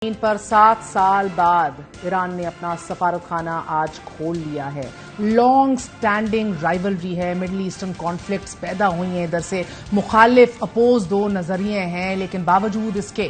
چین پر 7 سال بعد ایران نے اپنا سفارتخانہ آج کھول لیا ہے۔ لانگ سٹینڈنگ رائیولری ہے، مڈل ایسٹرن کانفلکٹس پیدا ہوئی ہیں، ادھر سے مخالف اپوز دو نظریے ہیں، لیکن باوجود اس کے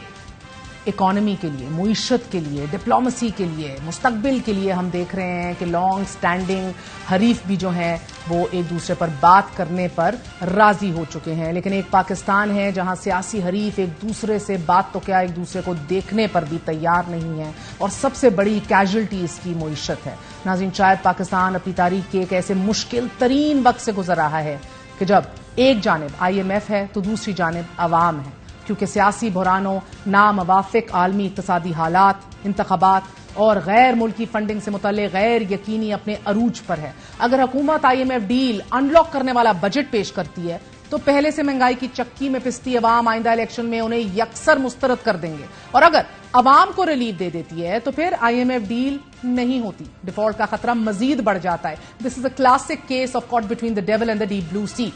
اکانومی کے لیے، معیشت کے لیے، ڈپلومیسی کے لیے، مستقبل کے لیے ہم دیکھ رہے ہیں کہ لانگ سٹینڈنگ حریف بھی جو ہیں وہ ایک دوسرے پر بات کرنے پر راضی ہو چکے ہیں، لیکن ایک پاکستان ہے جہاں سیاسی حریف ایک دوسرے سے بات تو کیا ایک دوسرے کو دیکھنے پر بھی تیار نہیں ہے، اور سب سے بڑی کیجولٹی اس کی معیشت ہے۔ ناظرین، شاید پاکستان اپنی تاریخ کے ایک ایسے مشکل ترین وقت سے گزر رہا ہے کہ جب ایک جانب IMF ہے تو دوسری جانب عوام ہے، کیونکہ سیاسی بحرانوں، ناموافق عالمی اقتصادی حالات، انتخابات اور غیر ملکی فنڈنگ سے متعلق غیر یقینی اپنے عروج پر ہے۔ اگر حکومت IMF ڈیل ان لاک کرنے والا بجٹ پیش کرتی ہے تو پہلے سے مہنگائی کی چکی میں پستی عوام آئندہ الیکشن میں انہیں یکسر مسترد کر دیں گے، اور اگر عوام کو ریلیف دے دیتی ہے تو پھر IMF ڈیل نہیں ہوتی، ڈیفالٹ کا خطرہ مزید بڑھ جاتا ہے۔ This is a classic case of caught between the devil and the deep blue sea.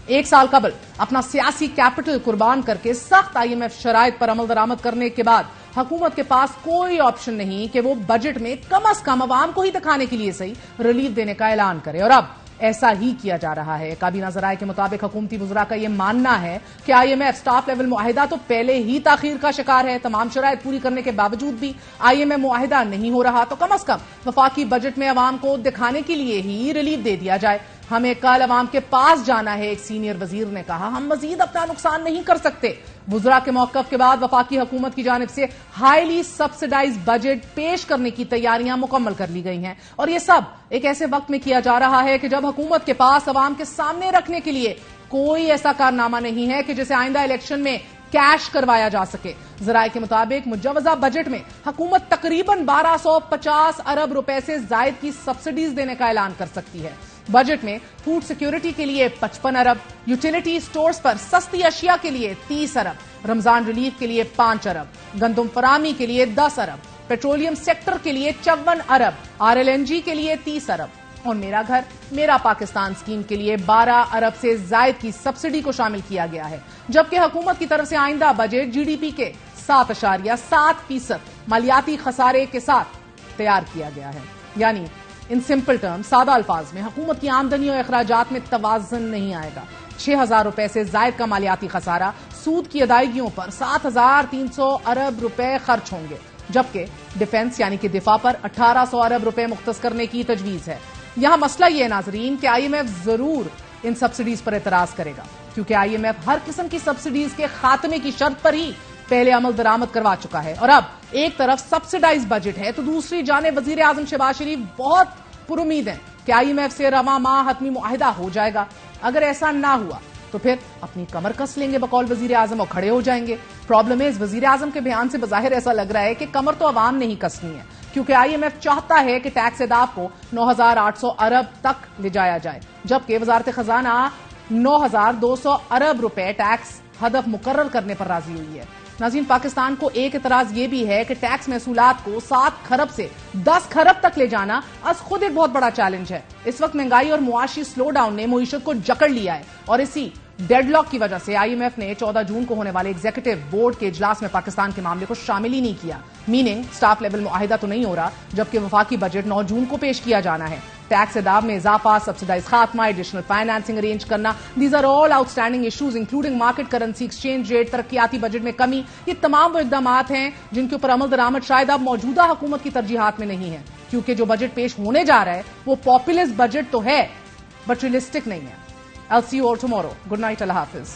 ایک سال قبل اپنا سیاسی کیپٹل قربان کر کے سخت IMF شرائط پر عمل درآمد کرنے کے بعد حکومت کے پاس کوئی آپشن نہیں کہ وہ بجٹ میں کم از کم عوام کو ہی دکھانے کے لیے صحیح ریلیف دینے کا اعلان کرے، اور اب ایسا ہی کیا جا رہا ہے۔ کابینہ ذرائع کے مطابق حکومتی وزراء کا یہ ماننا ہے کہ IMF سٹاف لیول معاہدہ تو پہلے ہی تاخیر کا شکار ہے، تمام شرائط پوری کرنے کے باوجود بھی IMF معاہدہ نہیں ہو رہا تو کم از کم وفاقی بجٹ میں عوام کو دکھانے کے لیے ہی ریلیف دے دیا جائے۔ ہمیں کل عوام کے پاس جانا ہے، ایک سینئر وزیر نے کہا، ہم مزید اپنا نقصان نہیں کر سکتے۔ وزراء کے موقف کے بعد وفاقی حکومت کی جانب سے ہائیلی سبسڈائز بجٹ پیش کرنے کی تیاریاں مکمل کر لی گئی ہیں، اور یہ سب ایک ایسے وقت میں کیا جا رہا ہے کہ جب حکومت کے پاس عوام کے سامنے رکھنے کے لیے کوئی ایسا کارنامہ نہیں ہے کہ جسے آئندہ الیکشن میں کیش کروایا جا سکے۔ ذرائع کے مطابق مجوزہ بجٹ میں حکومت تقریباً 1250 ارب روپے سے زائد کی سبسڈیز دینے کا اعلان کر سکتی ہے۔ بجٹ میں فوڈ سیکیورٹی کے لیے 55 ارب، یوٹیلیٹی سٹورز پر سستی اشیاء کے لیے 30 ارب، رمضان ریلیف کے لیے 5 ارب، گندم فراہمی کے لیے 10 ارب، پیٹرولیم سیکٹر کے لیے 54 ارب، RLNG کے لیے 30 ارب، اور میرا گھر میرا پاکستان اسکیم کے لیے 12 ارب سے زائد کی سبسڈی کو شامل کیا گیا ہے، جبکہ حکومت کی طرف سے آئندہ بجٹ GDP کے 7.7% مالیاتی خسارے کے ساتھ تیار کیا گیا ہے۔ یعنی ان سمپل ٹرم، سادہ الفاظ میں، حکومت کی آمدنی اور اخراجات میں توازن نہیں آئے گا۔ 6,000 روپے سے زائد کا مالیاتی خسارہ، سود کی ادائیگیوں پر 7,300 ارب روپے خرچ ہوں گے، جبکہ ڈیفنس یعنی کہ دفاع پر 1,800 ارب روپے مختص کرنے کی تجویز ہے۔ یہاں مسئلہ یہ ہے ناظرین کہ IMF ضرور ان سبسڈیز پر اعتراض کرے گا، کیونکہ IMF ہر قسم کی سبسڈیز کے خاتمے کی شرط پر ہی پہلے عمل درآمد کروا چکا ہے، اور اب ایک طرف سبسڈائز بجٹ ہے تو دوسری جانب وزیر اعظم شہباز شریف بہت پر امید ہیں کہ IMF سے رواں ماہ حتمی معاہدہ ہو جائے گا۔ اگر ایسا نہ ہوا تو پھر اپنی کمر کس لیں گے بقول وزیر اعظم اور کھڑے ہو جائیں گے۔ پرابلم ہے، وزیر اعظم کے بیان سے بظاہر ایسا لگ رہا ہے کہ کمر تو عوام نے ہی کسنی ہے، کیونکہ IMF چاہتا ہے کہ ٹیکس اہداف کو 9,800 ارب تک لے جایا جائے، جبکہ وزارت خزانہ 9,200 ارب روپے ٹیکس ہدف مقرر کرنے پر راضی ہوئی ہے۔ ناظرین، پاکستان کو ایک اعتراض یہ بھی ہے کہ ٹیکس محصولات کو 7 خرب سے 10 خرب تک لے جانا از خود ایک بہت بڑا چیلنج ہے۔ اس وقت مہنگائی اور معاشی سلو ڈاؤن نے معیشت کو جکڑ لیا ہے، اور اسی ڈیڈ لاک کی وجہ سے IMF نے 14 جون کو ہونے والے ایگزیکٹو بورڈ کے اجلاس میں پاکستان کے معاملے کو شامل ہی نہیں کیا۔ میننگ سٹاف لیول معاہدہ تو نہیں ہو رہا، جبکہ وفاقی بجٹ 9 جون کو پیش کیا جانا ہے۔ ٹیکس اہداف میں اضافہ، سبسڈائز خاتمہ، ایڈیشنل فائنانسنگ ارینج کرنا، these are all out standing issues including market currency exchange rate, ترقیاتی بجٹ میں کمی، یہ تمام وہ اقدامات ہیں جن کے اوپر عمل درآمد شاید اب موجودہ حکومت کی ترجیحات میں نہیں ہے، کیونکہ جو بجٹ پیش ہونے جا رہا ہے وہ پاپولسٹ بجٹ تو ہے بٹ ریئلسٹک نہیں ہے۔ I'll see you all tomorrow. Good night, Allah Hafiz.